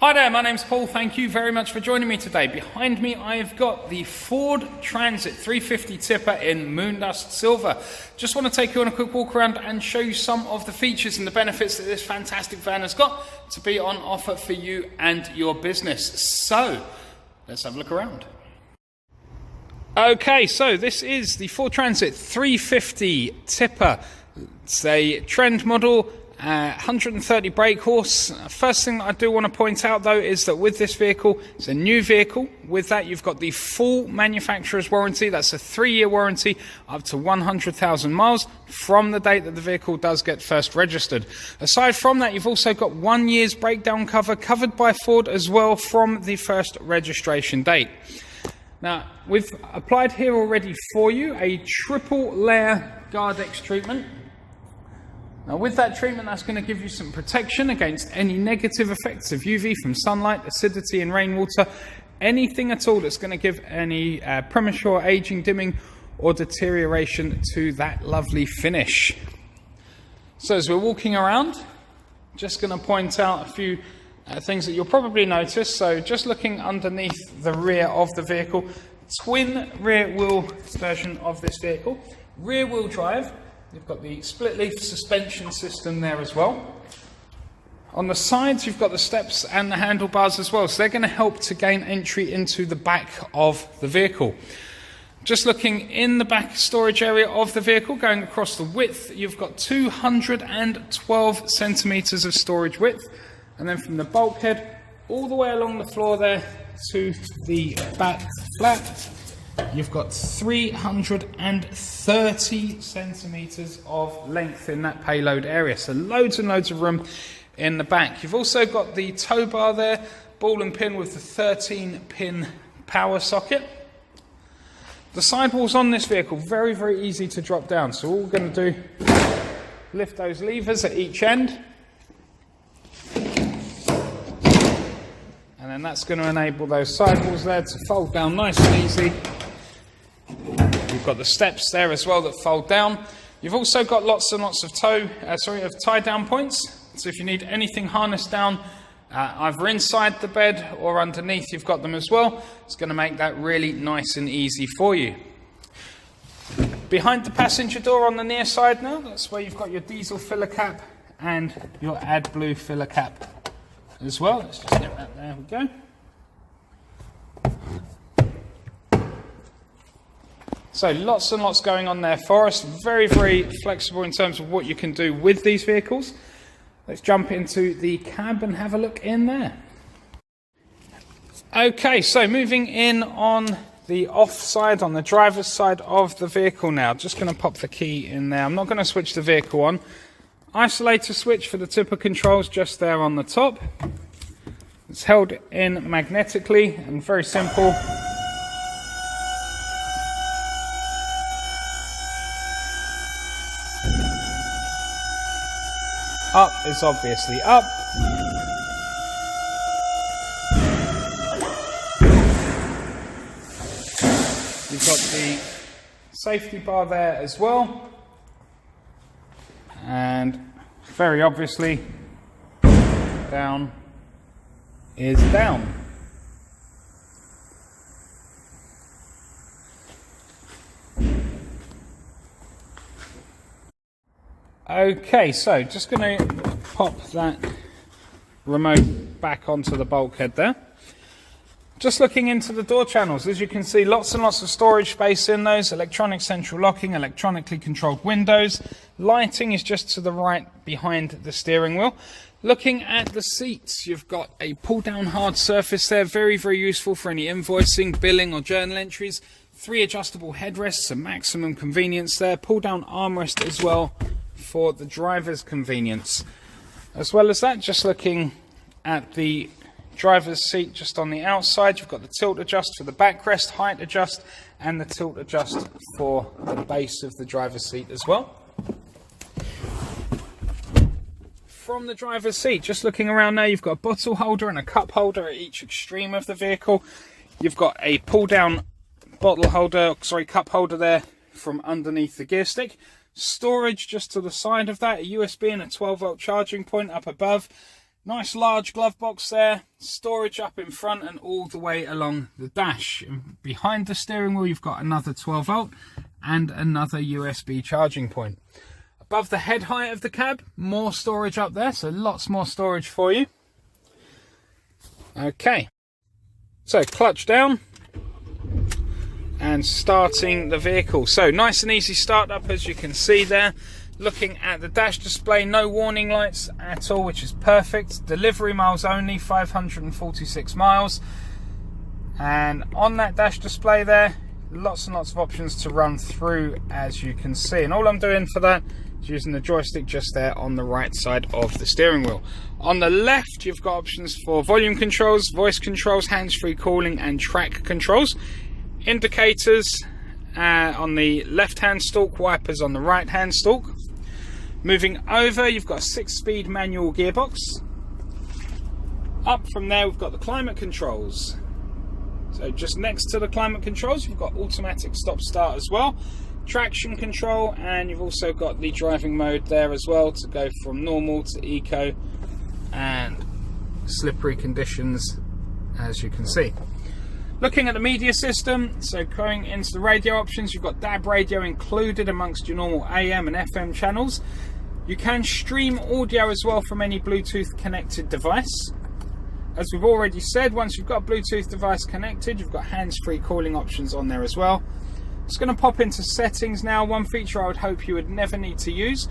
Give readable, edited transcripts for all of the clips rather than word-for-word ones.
Hi there, my name's Paul. Thank you very much for joining me today. Behind me I've got the Ford Transit 350 tipper in Moondust Silver. Just want to take you on a quick walk around and show you some of the features and the benefits that this fantastic van has got to be on offer for you and your business. So, let's have a look around. Okay, so this is the Ford Transit 350 tipper. It's a trend model. 130 brake horse. First thing that I do want to point out though is that with this vehicle, it's a new vehicle. With that you've got the full manufacturer's warranty. That's a 3-year warranty up to 100,000 miles from the date that the vehicle does get first registered. Aside from that, you've also got 1 year's breakdown cover covered by Ford as well from the first registration date. Now we've applied here already for you a triple layer Gardex treatment. Now with that treatment, that's going to give you some protection against any negative effects of UV from sunlight, acidity and rainwater, anything at all that's going to give any premature aging, dimming or deterioration to that lovely finish. So as we're walking around, just going to point out a few things that you'll probably notice. So just looking underneath the rear of the vehicle, twin rear wheel version of this vehicle, rear wheel drive. You've got the split leaf suspension system there as well. On the sides you've got the steps and the handlebars as well, so they're going to help to gain entry into the back of the vehicle. Just looking in the back storage area of the vehicle, going across the width, you've got 212 centimetres of storage width, and then from the bulkhead all the way along the floor there to the back flap, you've got 330 centimetres of length in that payload area, so loads and loads of room in the back. You've also got the tow bar there, ball and pin with the 13-pin power socket. The sidewalls on this vehicle, very, very easy to drop down, so all we're going to do, lift those levers at each end, and then that's going to enable those sidewalls there to fold down nice and easy. You've got the steps there as well that fold down. You've also got lots and lots of tie down points. So if you need anything harnessed down, either inside the bed or underneath, you've got them as well. It's going to make that really nice and easy for you. Behind the passenger door on the near side now, that's where you've got your diesel filler cap and your AdBlue filler cap as well. Let's just get that, there we go. So lots and lots going on there for us. Very, very flexible in terms of what you can do with these vehicles. Let's jump into the cab and have a look in there. Okay, so moving in on the off side, on the driver's side of the vehicle now. Just going to pop the key in there. I'm not going to switch the vehicle on. Isolator switch for the tipper controls just there on the top. It's held in magnetically and very simple. Up is obviously up. You've got the safety bar there as well. And very obviously, down is down. Okay, so just going to pop that remote back onto the bulkhead there. Just looking into the door channels, as you can see, lots and lots of storage space in those, electronic central locking, electronically controlled windows. Lighting is just to the right behind the steering wheel. Looking at the seats, you've got a pull-down hard surface there, very, very useful for any invoicing, billing or journal entries. 3 adjustable headrests, a maximum convenience there. Pull-down armrest as well for the driver's convenience. As well as that, just looking at the driver's seat just on the outside, you've got the tilt adjust for the backrest, height adjust, and the tilt adjust for the base of the driver's seat as well. From the driver's seat, just looking around there, you've got a bottle holder and a cup holder at each extreme of the vehicle. You've got a pull down cup holder there from underneath the gear stick. Storage just to the side of that, a USB and a 12-volt charging point up above. Nice large glove box there, storage up in front and all the way along the dash. And behind the steering wheel you've got another 12 volt and another USB charging point. Above the head height of the cab, more storage up there, so lots more storage for you. Okay, so clutch down and starting the vehicle. So nice and easy start up, as you can see there. Looking at the dash display, no warning lights at all, which is perfect. Delivery miles only, 546 miles. And on that dash display there, lots and lots of options to run through, as you can see. And all I'm doing for that is using the joystick just there on the right side of the steering wheel. On the left, you've got options for volume controls, voice controls, hands-free calling and track controls. Indicators on the left-hand stalk, wipers on the right-hand stalk. Moving over, you've got a 6-speed manual gearbox. Up from there, we've got the climate controls. So just next to the climate controls, you've got automatic stop-start as well, traction control, and you've also got the driving mode there as well to go from normal to eco and slippery conditions, as you can see. Looking at the media system, so going into the radio options, you've got DAB radio included amongst your normal AM and FM channels. You can stream audio as well from any Bluetooth connected device. As we've already said, once you've got a Bluetooth device connected, you've got hands-free calling options on there as well. It's going to pop into settings now. One feature I would hope you would never need to use,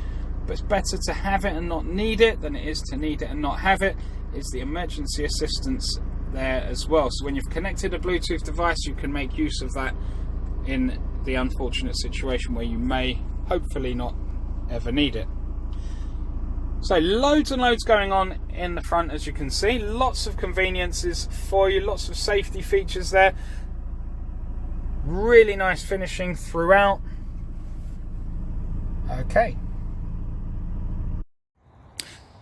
but it's better to have it and not need it than it is to need it and not have it, is the emergency assistance there as well. So when you've connected a Bluetooth device, you can make use of that in the unfortunate situation where you may hopefully not ever need it. So loads and loads going on in the front, as you can see. Lots of conveniences for you, lots of safety features there. Really nice finishing throughout. Okay.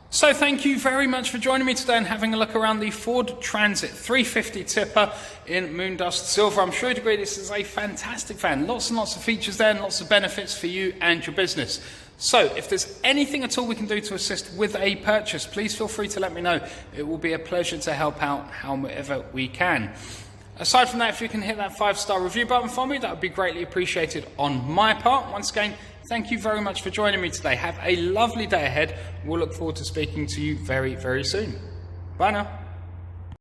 So thank you very much for joining me today and having a look around the Ford Transit 350 tipper in Moondust Silver. I'm sure you'd agree this is a fantastic van. Lots and lots of features there and lots of benefits for you and your business. So if there's anything at all we can do to assist with a purchase, please feel free to let me know. It will be a pleasure to help out however we can. Aside from that, if you can hit that 5-star review button for me, that would be greatly appreciated on my part. Once again, thank you very much for joining me today. Have a lovely day ahead. We'll look forward to speaking to you very, very soon. Bye now.